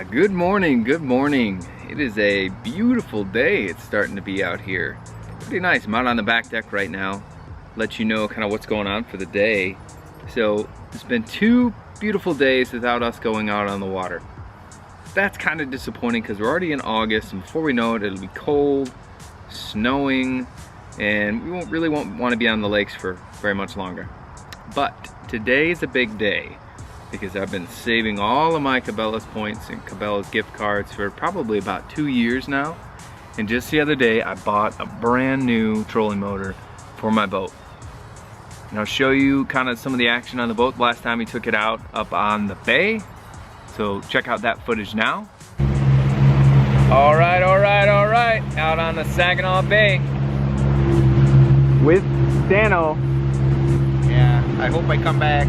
Good morning, good morning. It is a beautiful day. It's starting to be out here. Pretty nice. I'm out on the back deck right now. Let you know kind of what's going on for the day. So it's been 2 beautiful days without us going out on the water. That's kind of disappointing because we're already in August, and before we know it, it'll be cold, snowing, and we won't want to be on the lakes for very much longer. But today is a big day, because I've been saving all of my Cabela's points and Cabela's gift cards for probably about 2 years now. And just the other day, I bought a brand new trolling motor for my boat. And I'll show you kind of some of the action on the boat last time we took it out up on the bay. So check out that footage now. All right, out on the Saginaw Bay with Dano. Yeah, I hope I come back.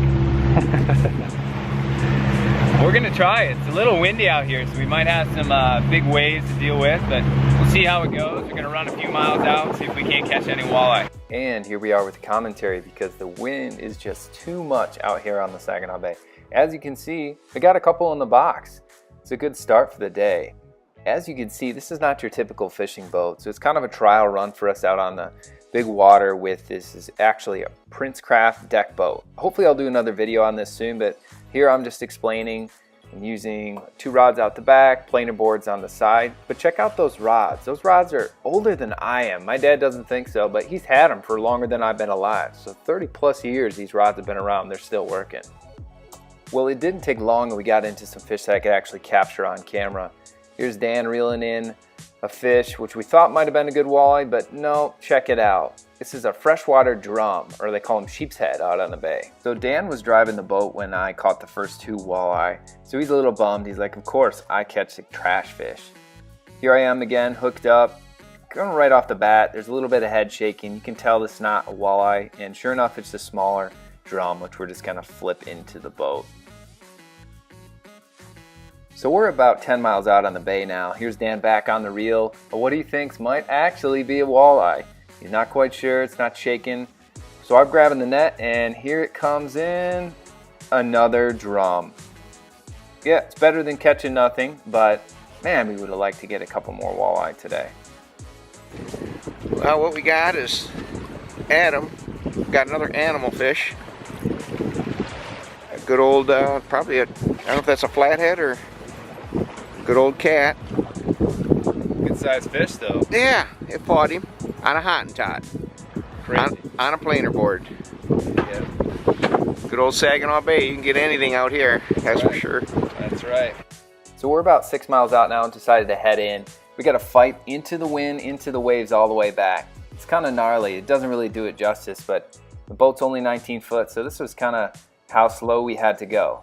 We're gonna try it. It's a little windy out here, so we might have some big waves to deal with, but we'll see how it goes. We're gonna run a few miles out, see if we can't catch any walleye. And here we are with the commentary because the wind is just too much out here on the Saginaw Bay. As you can see, we got a couple in the box. It's a good start for the day. As you can see, this is not your typical fishing boat, so it's kind of a trial run for us out on the big water with this. Is actually a Princecraft deck boat. Hopefully I'll do another video on this soon, but here I'm just explaining and using 2 rods out the back, planer boards on the side. But check out those rods. Those rods are older than I am. My dad doesn't think so, but he's had them for longer than I've been alive. So 30 plus years these rods have been around. They're still working. Well, it didn't take long and we got into some fish that I could actually capture on camera. Here's Dan reeling in a fish, which we thought might have been a good walleye, but no, check it out. This is a freshwater drum, or they call them sheep's head out on the bay. So Dan was driving the boat when I caught the first 2 walleye. So he's a little bummed. He's like, of course, I catch the trash fish. Here I am again, hooked up. Going right off the bat, there's a little bit of head shaking. You can tell this is not a walleye, and sure enough, it's the smaller drum, which we're just gonna flip into the boat. So we're about 10 miles out on the bay now. Here's Dan back on the reel, but what he thinks might actually be a walleye. He's not quite sure, it's not shaking. So I'm grabbing the net, and here it comes in, another drum. Yeah, it's better than catching nothing, but man, we would have liked to get a couple more walleye today. Well, what we got is Adam. Got another animal fish. A good old, probably I don't know if that's a flathead or good old cat. Good sized fish though. Yeah, it fought him on a Hottentot. On a planer board. Yeah. Good old Saginaw Bay. You can get anything out here, that's for sure. That's right. So we're about 6 miles out now and decided to head in. We got to fight into the wind, into the waves all the way back. It's kind of gnarly. It doesn't really do it justice, but the boat's only 19 foot, so this was kind of how slow we had to go.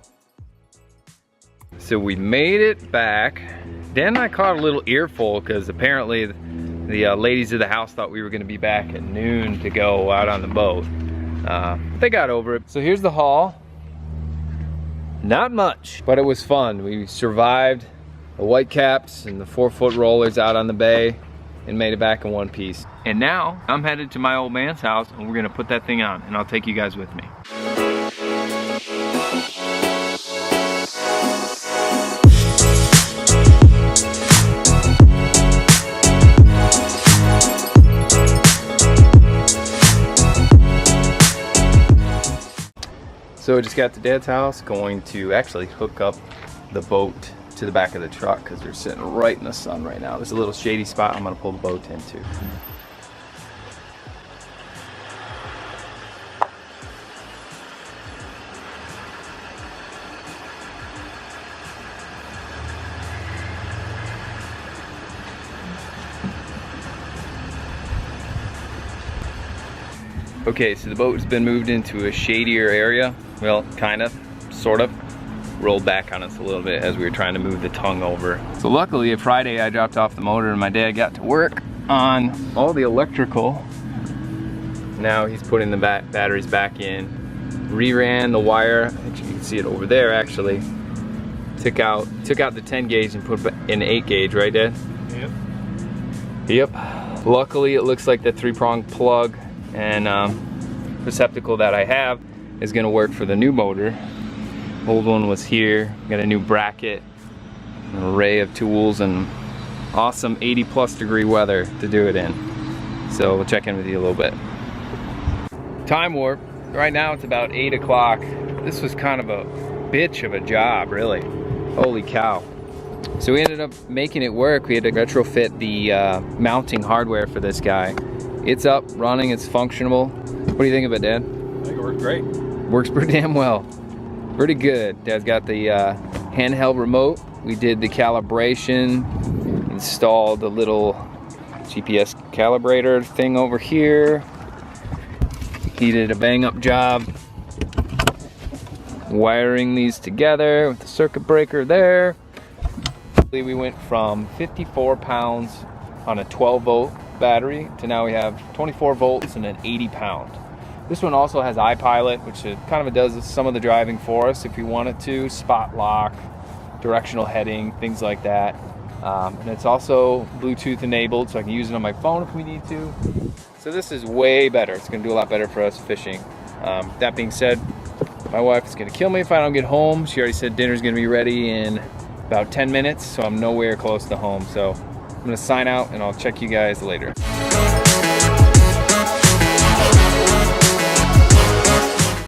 So we made it back. Dan and I caught a little earful because apparently the ladies of the house thought we were going to be back at noon to go out on the boat. They got over it. So here's the haul. Not much, but it was fun. We survived the whitecaps and the 4-foot rollers out on the bay and made it back in one piece. And now I'm headed to my old man's house and we're going to put that thing on, and I'll take you guys with me. So I just got to Dad's house, going to actually hook up the boat to the back of the truck because we're sitting right in the sun right now. There's a little shady spot I'm gonna pull the boat into. Okay, so the boat has been moved into a shadier area. Well, kind of, sort of. Rolled back on us a little bit as we were trying to move the tongue over. So luckily, a Friday I dropped off the motor and my dad got to work on all the electrical. Now he's putting the batteries back in. Reran the wire, you can see it over there actually. Took out the 10 gauge and put in 8 gauge, right Dad? Yep. Yep. Luckily it looks like the 3-prong plug and receptacle that I have is gonna work for the new motor. Old one was here. Got a new bracket An array of tools and awesome 80+ degree weather to do it in. So we'll check in with you a little bit. Time warp. Right now it's about 8 o'clock. This was kind of a bitch of a job, really. Holy cow. So we ended up making it work. We had to retrofit the mounting hardware for this guy. It's up, running, it's functional. What do you think of it, Dad? I think it worked great. Works pretty damn well. Pretty good. Dad's got the handheld remote. We did the calibration, installed the little GPS calibrator thing over here. He did a bang up job wiring these together with the circuit breaker there. We went from 54 pounds on a 12 volt battery to now we have 24 volts and an 80 pound. This one also has iPilot, which it kind of does some of the driving for us if we wanted to, spot lock, directional heading, things like that. And it's also Bluetooth enabled, so I can use it on my phone if we need to. So this is way better. It's gonna do a lot better for us fishing. That being said, my wife is gonna kill me if I don't get home. She already said dinner's gonna be ready in about 10 minutes, so I'm nowhere close to home. So I'm gonna sign out and I'll check you guys later.